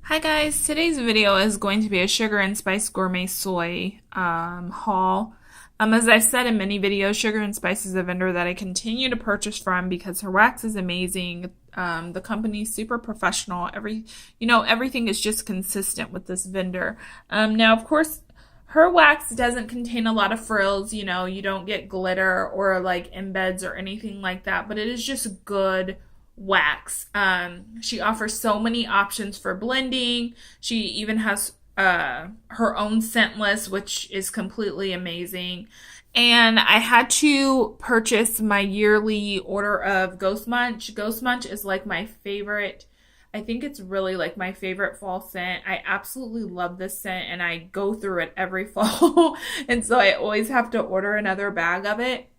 Hi guys, today's video is going to be a Sugar and Spice Gourmet Soy haul. As I've said in many videos, Sugar and Spice is a vendor that I continue to purchase from because her wax is amazing. The company's super professional. Everything is just consistent with this vendor. Now, of course, her wax doesn't contain a lot of frills. You don't get glitter or like embeds or anything like that, but it is just good wax. She offers so many options for blending. She even has her own scent list, which is completely amazing. And I had to purchase my yearly order of Ghost Munch. Ghost Munch is like my favorite. I think it's really like my favorite fall scent. I absolutely love this scent and I go through it every fall. And so I always have to order another bag of it.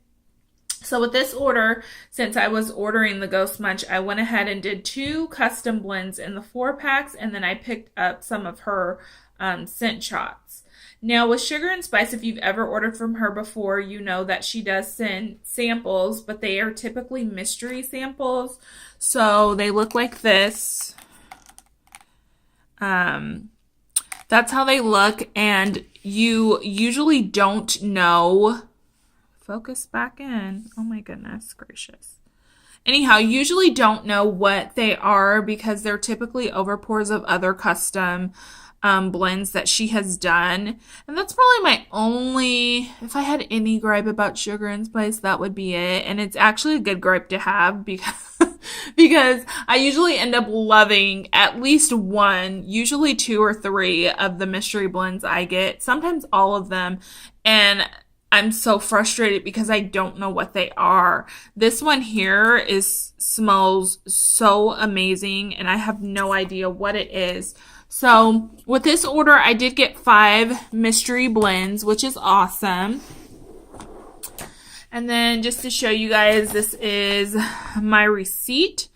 So with this order, since I was ordering the Ghost Munch, I went ahead and did 2 custom blends in the 4-packs, and then I picked up some of her scent shots. Now with Sugar and Spice, if you've ever ordered from her before, you know that she does send samples, but they are typically mystery samples. So they look like this. That's how they look, and you usually don't know. Focus back in. Oh my goodness gracious. Anyhow, usually don't know what they are because they're typically overpours of other custom blends that she has done. And that's probably my only, if I had any gripe about Sugar and Spice, that would be it. And it's actually a good gripe to have because I usually end up loving at least one, usually 2 or 3 of the mystery blends I get, sometimes all of them. And I'm so frustrated because I don't know what they are. This one here smells so amazing and I have no idea what it is. So with this order, I did get 5 mystery blends, which is awesome. And then just to show you guys, this is my receipt.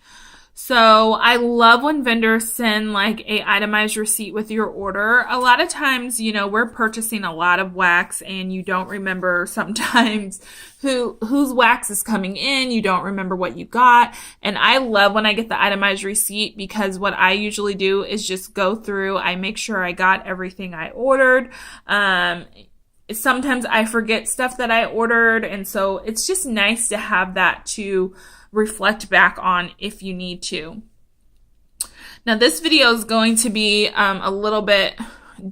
So I love when vendors send like a itemized receipt with your order. A lot of times, we're purchasing a lot of wax and you don't remember sometimes whose wax is coming in. You don't remember what you got. And I love when I get the itemized receipt because what I usually do is just go through. I make sure I got everything I ordered. Sometimes I forget stuff that I ordered. And so it's just nice to have that to reflect back on if you need to. Now this video is going to be a little bit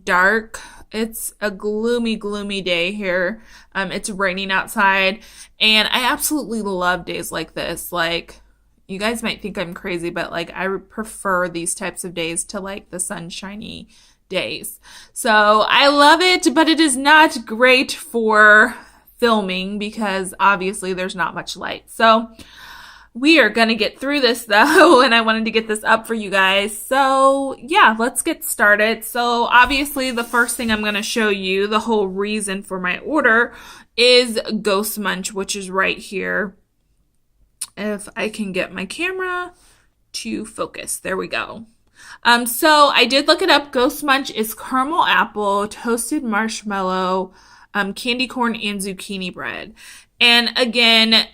dark. It's a gloomy day here. It's raining outside and I absolutely love days like this. Like, you guys might think I'm crazy, but like I prefer these types of days to like the sunshiny days. So I love it, but it is not great for filming because obviously there's not much light. So we are going to get through this though, and I wanted to get this up for you guys. So yeah, let's get started. So obviously the first thing I'm going to show you, the whole reason for my order, is Ghost Munch, which is right here. If I can get my camera to focus. There we go. So I did look it up. Ghost Munch is caramel apple, toasted marshmallow, candy corn, and zucchini bread. And again,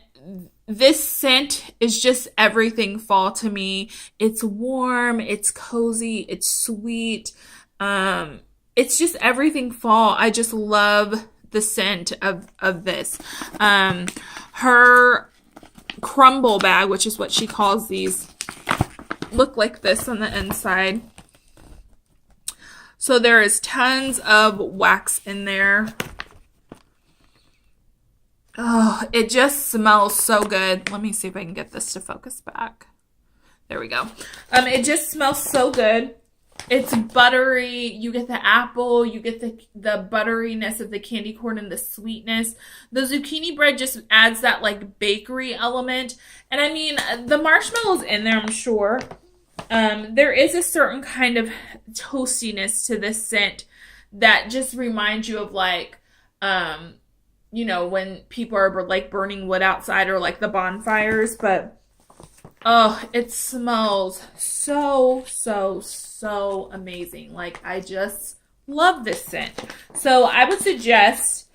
this scent is just everything fall to me. It's warm, it's cozy, it's sweet. It's just everything fall. I just love the scent of this. Her crumble bag, which is what she calls these, look like this on the inside. So there is tons of wax in there. Oh, it just smells so good. Let me see if I can get this to focus back. There we go. It just smells so good. It's buttery. You get the apple. You get the butteriness of the candy corn and the sweetness. The zucchini bread just adds that like bakery element. And I mean, the marshmallow's in there, I'm sure. There is a certain kind of toastiness to this scent that just reminds you of like, when people are like burning wood outside or like the bonfires, but oh, it smells so amazing. Like, I just love this scent. So I would suggest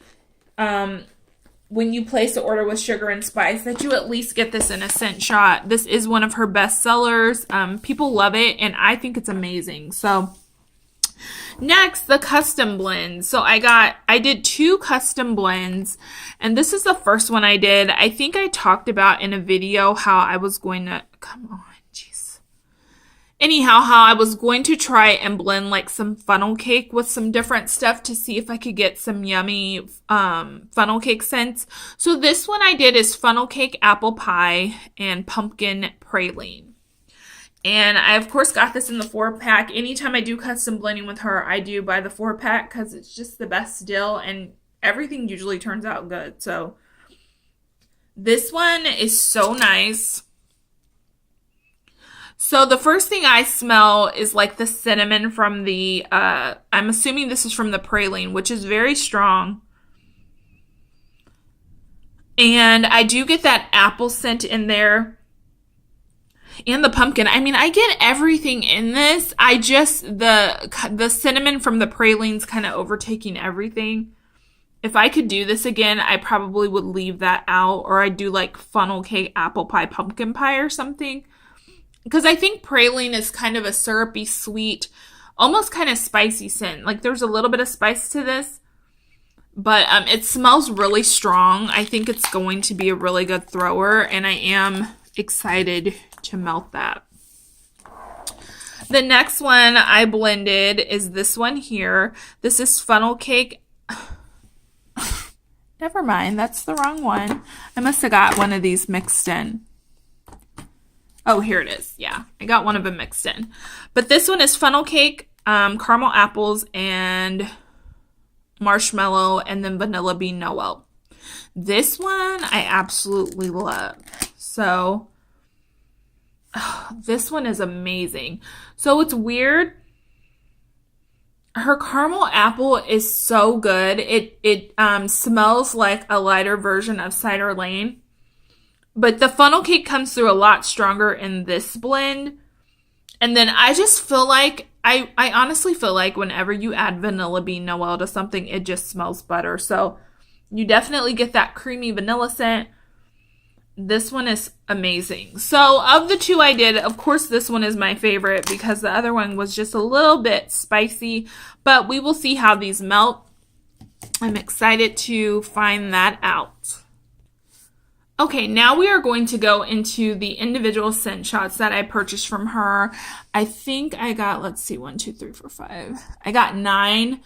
when you place an order with sugar and spice, that you at least get this in a scent shot. This is one of her best sellers. People love it, and I think it's amazing. So next, the custom blends. So I did 2 custom blends, and this is the first one I did. I think I talked about in a video how I was going to, come on, jeez. Anyhow, how I was going to try and blend like some funnel cake with some different stuff to see if I could get some yummy funnel cake scents. So this one I did is funnel cake, apple pie, and pumpkin praline. And I, of course, got this in the 4-pack. Anytime I do custom blending with her, I do buy the 4-pack because it's just the best deal, and everything usually turns out good. So this one is so nice. So the first thing I smell is like the cinnamon from the, I'm assuming this is from the praline, which is very strong. And I do get that apple scent in there. And the pumpkin. I mean, I get everything in this. I just, the cinnamon from the praline's kind of overtaking everything. If I could do this again, I probably would leave that out. Or I'd do like funnel cake, apple pie, pumpkin pie or something. Because I think praline is kind of a syrupy, sweet, almost kind of spicy scent. Like there's a little bit of spice to this. But it smells really strong. I think it's going to be a really good thrower. And I am excited to melt that. The next one I blended is this one here. This is funnel cake. Never mind, that's the wrong one. I must have got one of these mixed in. Oh, here it is. Yeah, I got one of them mixed in. But this one is funnel cake, caramel apples, and marshmallow, and then vanilla bean Noel. This one I absolutely love. So this one is amazing. So it's weird. Her caramel apple is so good. It smells like a lighter version of Cider Lane. But the funnel cake comes through a lot stronger in this blend. And then I just feel like, I honestly feel like whenever you add vanilla bean Noel to something, it just smells better. So you definitely get that creamy vanilla scent. This one is amazing. So of the 2 I did, of course, this one is my favorite because the other one was just a little bit spicy. But we will see how these melt. I'm excited to find that out. Okay, now we are going to go into the individual scent shots that I purchased from her. I think I got, let's see, 1, 2, 3, 4, 5. I got 9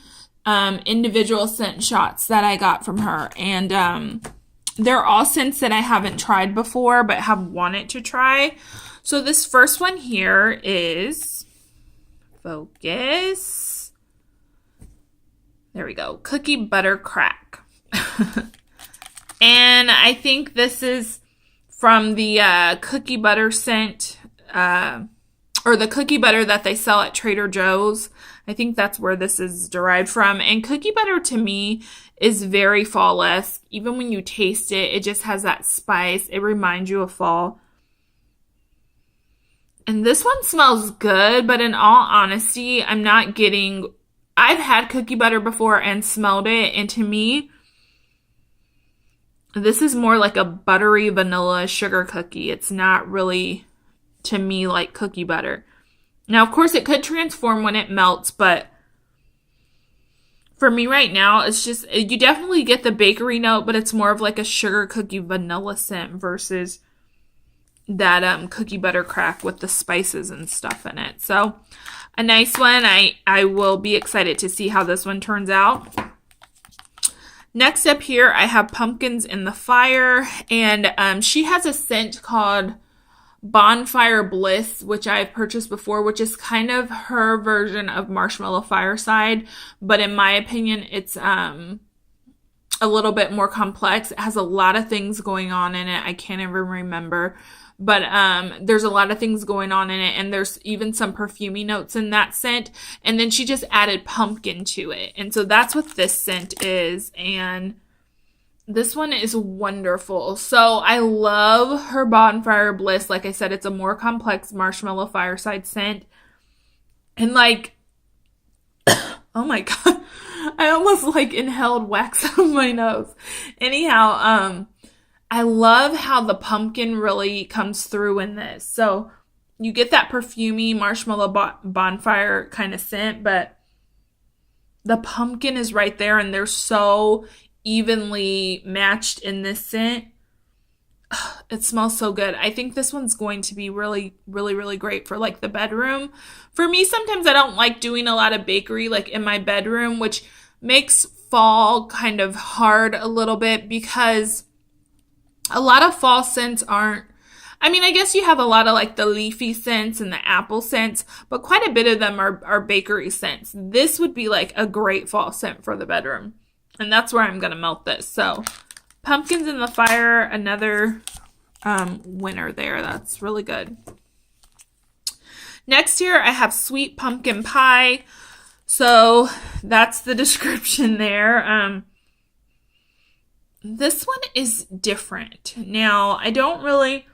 individual scent shots that I got from her. And they're all scents that I haven't tried before but have wanted to try. So this first one here is, focus. There we go. Cookie butter crack. And I think this is from the cookie butter scent, or the cookie butter that they sell at Trader Joe's. I think that's where this is derived from. And cookie butter to me is very fall-esque. Even when you taste it, it just has that spice. It reminds you of fall. And this one smells good, but in all honesty, I'm not getting... I've had cookie butter before and smelled it, and to me, this is more like a buttery vanilla sugar cookie. It's not really, to me, like cookie butter. Now, of course, it could transform when it melts, but for me right now, it's just, you definitely get the bakery note, but it's more of like a sugar cookie vanilla scent versus that cookie butter crack with the spices and stuff in it. So, a nice one. I will be excited to see how this one turns out. Next up here, I have Pumpkins in the Fire, and she has a scent called Bonfire Bliss, which I've purchased before, which is kind of her version of Marshmallow Fireside, but in my opinion, it's a little bit more complex. It has a lot of things going on in it. I can't even remember, but there's a lot of things going on in it, and there's even some perfumey notes in that scent, and then she just added pumpkin to it, and so that's what this scent is, and this one is wonderful. So I love her Bonfire Bliss. Like I said, it's a more complex Marshmallow Fireside scent, and like, oh my god, I almost like inhaled wax on my nose. Anyhow, I love how the pumpkin really comes through in this. So you get that perfumey marshmallow bonfire kind of scent, but the pumpkin is right there and they're so evenly matched in this scent. It smells so good. I think this one's going to be really, really, really great for like the bedroom. For me, sometimes I don't like doing a lot of bakery like in my bedroom, which makes fall kind of hard a little bit because a lot of fall scents aren't, I mean, I guess you have a lot of like the leafy scents and the apple scents, but quite a bit of them are bakery scents. This would be like a great fall scent for the bedroom. And that's where I'm going to melt this. So pumpkins in the fire, another winner there. That's really good. Next here, I have sweet pumpkin pie. So that's the description there. This one is different. Now, I don't really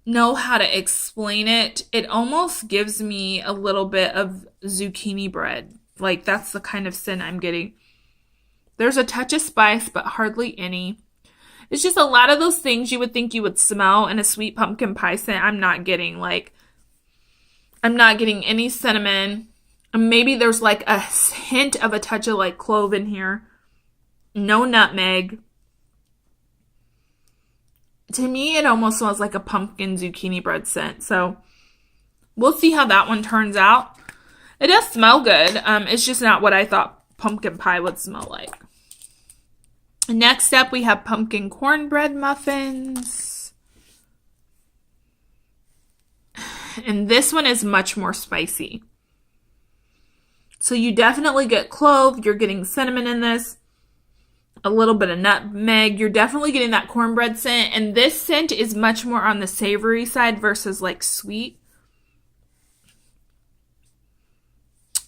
know how to explain it. It almost gives me a little bit of zucchini bread. Like, that's the kind of scent I'm getting. There's a touch of spice, but hardly any. It's just a lot of those things you would think you would smell in a sweet pumpkin pie scent. I'm not getting. Like, I'm not getting any cinnamon. Maybe there's like a hint of a touch of like clove in here. No nutmeg. To me, it almost smells like a pumpkin zucchini bread scent. So we'll see how that one turns out. It does smell good. It's just not what I thought pumpkin pie would smell like. Next up, we have pumpkin cornbread muffins. And this one is much more spicy. So you definitely get clove. You're getting cinnamon in this. A little bit of nutmeg. You're definitely getting that cornbread scent. And this scent is much more on the savory side versus like sweet.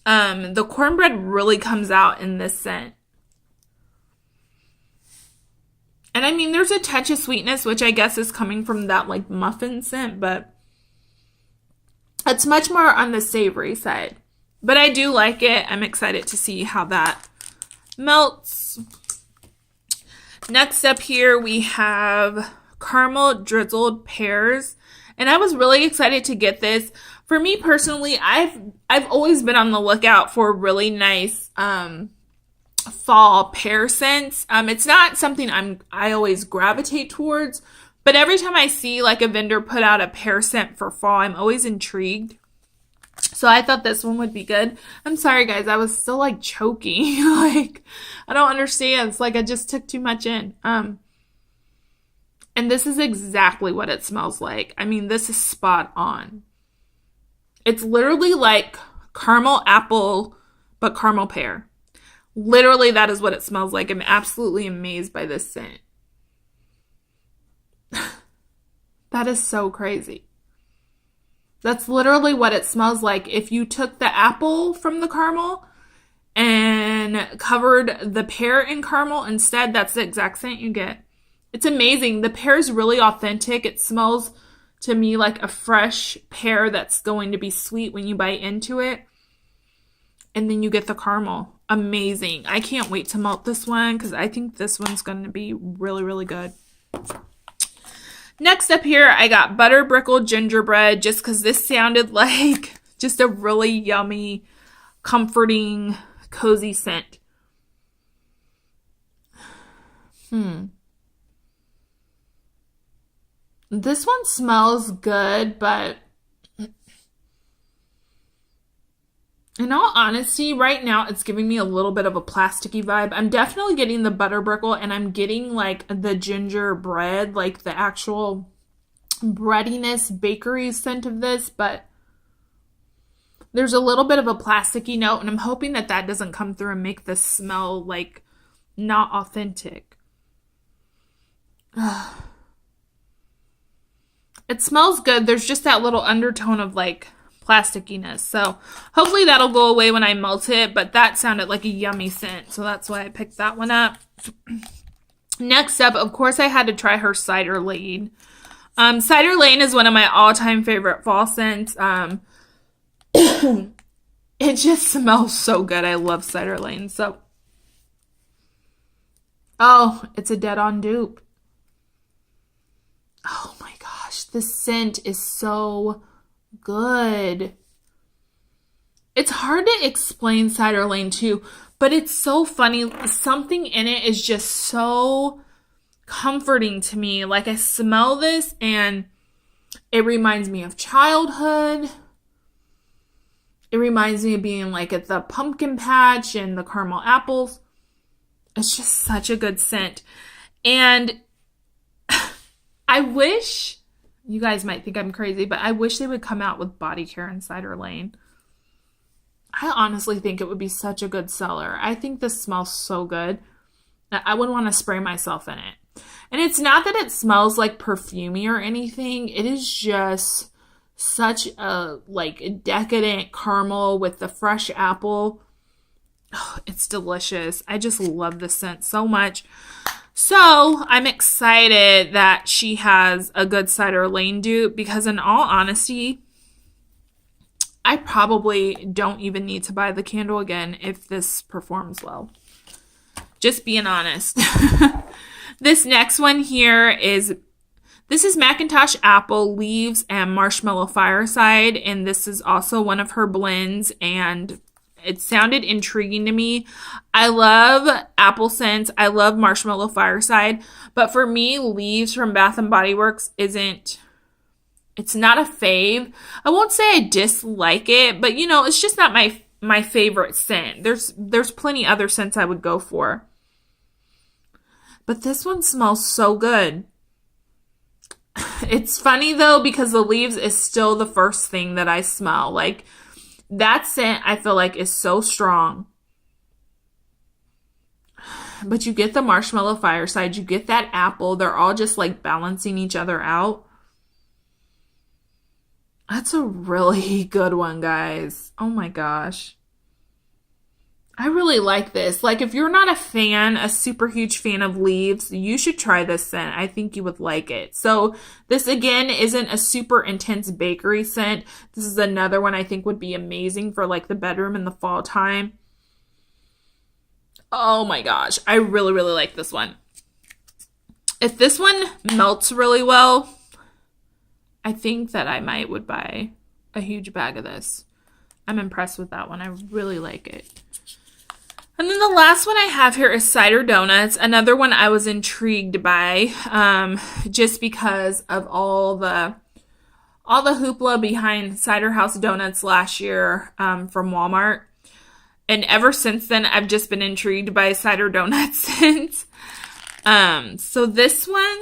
The cornbread really comes out in this scent. And I mean, there's a touch of sweetness, which I guess is coming from that like muffin scent, but it's much more on the savory side. But I do like it. I'm excited to see how that melts. Next up here, we have caramel drizzled pears. And I was really excited to get this. For me personally, I've always been on the lookout for really nice fall pear scents. It's not something I always gravitate towards, but every time I see like a vendor put out a pear scent for fall, I'm always intrigued. So I thought this one would be good. I'm sorry, guys. I was still like choking. Like, I don't understand. It's like I just took too much in. And this is exactly what it smells like. I mean, this is spot on. It's literally like caramel apple, but caramel pear. Literally, that is what it smells like. I'm absolutely amazed by this scent. That is so crazy. That's literally what it smells like. If you took the apple from the caramel and covered the pear in caramel instead, that's the exact scent you get. It's amazing. The pear is really authentic. It smells to me like a fresh pear that's going to be sweet when you bite into it. And then you get the caramel. Amazing. I can't wait to melt this one because I think this one's going to be really, really good. Next up here, I got butter brickle gingerbread just because this sounded like just a really yummy, comforting, cozy scent. This one smells good, but in all honesty, right now, it's giving me a little bit of a plasticky vibe. I'm definitely getting the butter brickle, and I'm getting, like, the gingerbread, like, the actual breadiness, bakery scent of this, but there's a little bit of a plasticky note, and I'm hoping that that doesn't come through and make this smell, like, not authentic. It smells good. There's just that little undertone of, like, plastickiness. So hopefully that'll go away when I melt it, but that sounded like a yummy scent. So that's why I picked that one up. Next up, of course, I had to try her Cider Lane. Cider Lane is one of my all-time favorite fall scents. It just smells so good. I love Cider Lane. So, oh, it's a dead-on dupe. Oh my gosh, the scent is so good. It's hard to explain Cider Lane too, but it's so funny. Something in it is just so comforting to me. Like, I smell this and it reminds me of childhood. It reminds me of being like at the pumpkin patch and the caramel apples. It's just such a good scent. And I wish, you guys might think I'm crazy, but I wish they would come out with body care in Cider Lane. I honestly think it would be such a good seller. I think this smells so good that I would want to spray myself in it. And it's not that it smells like perfumey or anything. It is just such a like decadent caramel with the fresh apple. Oh, it's delicious. I just love the scent so much. So I'm excited that she has a good Cider Lane dupe because in all honesty, I probably don't even need to buy the candle again if this performs well. Just being honest. This next one here is McIntosh Apple, Leaves, and Marshmallow Fireside, and this is also one of her blends, and it sounded intriguing to me. I love apple scents. I love Marshmallow Fireside, but for me, Leaves from Bath & Body Works it's not a fave. I won't say I dislike it, but it's just not my favorite scent. There's plenty other scents I would go for. But this one smells so good. It's funny though, because the Leaves is still the first thing that I smell. Like, that scent I feel like is so strong. But you get the Marshmallow Fireside, you get that apple. They're all just like balancing each other out. That's a really good one, guys. Oh my gosh. I really like this. Like, if you're not a super huge fan of Leaves, you should try this scent. I think you would like it. So this, again, isn't a super intense bakery scent. This is another one I think would be amazing for, like, the bedroom in the fall time. Oh, my gosh. I really, really like this one. If this one melts really well, I think that I would buy a huge bag of this. I'm impressed with that one. I really like it. And then the last one I have here is Cider Donuts, another one I was intrigued by, just because of all the hoopla behind Cider House Donuts last year from Walmart. And ever since then, I've just been intrigued by Cider Donuts since. So this one,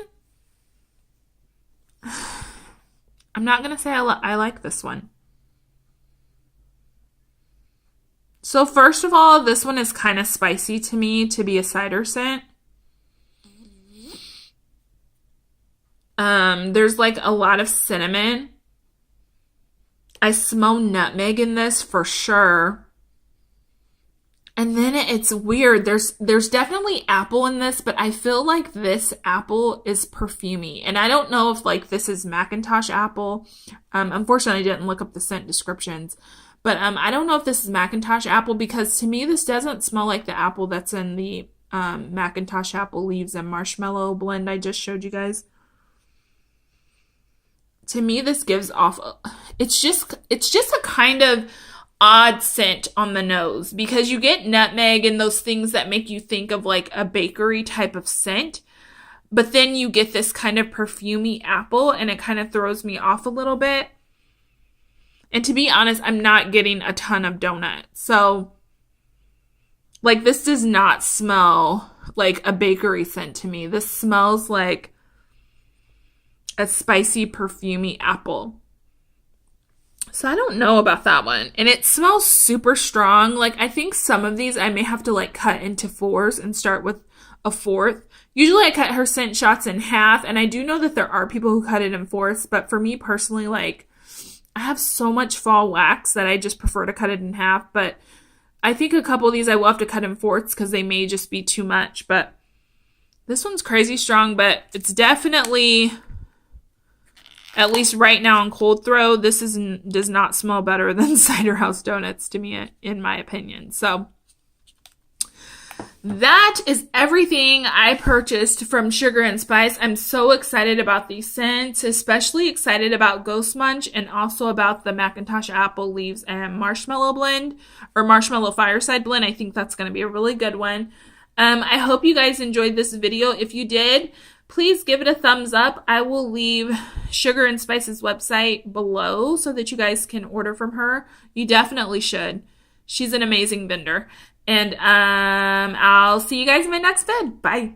I'm not going to say I like this one. So first of all, this one is kind of spicy to me to be a cider scent. There's like a lot of cinnamon. I smell nutmeg in this for sure. And then it's weird. There's definitely apple in this, but I feel like this apple is perfumey. And I don't know if like this is McIntosh apple. Unfortunately, I didn't look up the scent descriptions. But I don't know if this is McIntosh apple, because to me this doesn't smell like the apple that's in the McIntosh Apple, Leaves, and Marshmallow blend I just showed you guys. To me this gives off, it's just a kind of odd scent on the nose, because you get nutmeg and those things that make you think of like a bakery type of scent. But then you get this kind of perfumey apple, and it kind of throws me off a little bit. And to be honest, I'm not getting a ton of donut. So, like, this does not smell like a bakery scent to me. This smells like a spicy, perfumey apple. So I don't know about that one. And it smells super strong. Like, I think some of these I may have to, like, cut into fours and start with a fourth. Usually I cut her scent shots in half. And I do know that there are people who cut it in fourths. But for me personally, like, I have so much fall wax that I just prefer to cut it in half. But I think a couple of these I will have to cut in fourths because they may just be too much. But this one's crazy strong, but it's definitely At least right now in cold throw, this does not smell better than Cider House Donuts to me, in my opinion. So that is everything I purchased from Sugar and Spice. I'm so excited about these scents, especially excited about Ghost Munch and also about the McIntosh Apple Leaves and Marshmallow blend, or Marshmallow Fireside blend. I think that's going to be a really good one. I hope you guys enjoyed this video. If you did, please give it a thumbs up. I will leave Sugar and Spice's website below so that you guys can order from her. You definitely should. She's an amazing vendor. And I'll see you guys in my next vid. Bye.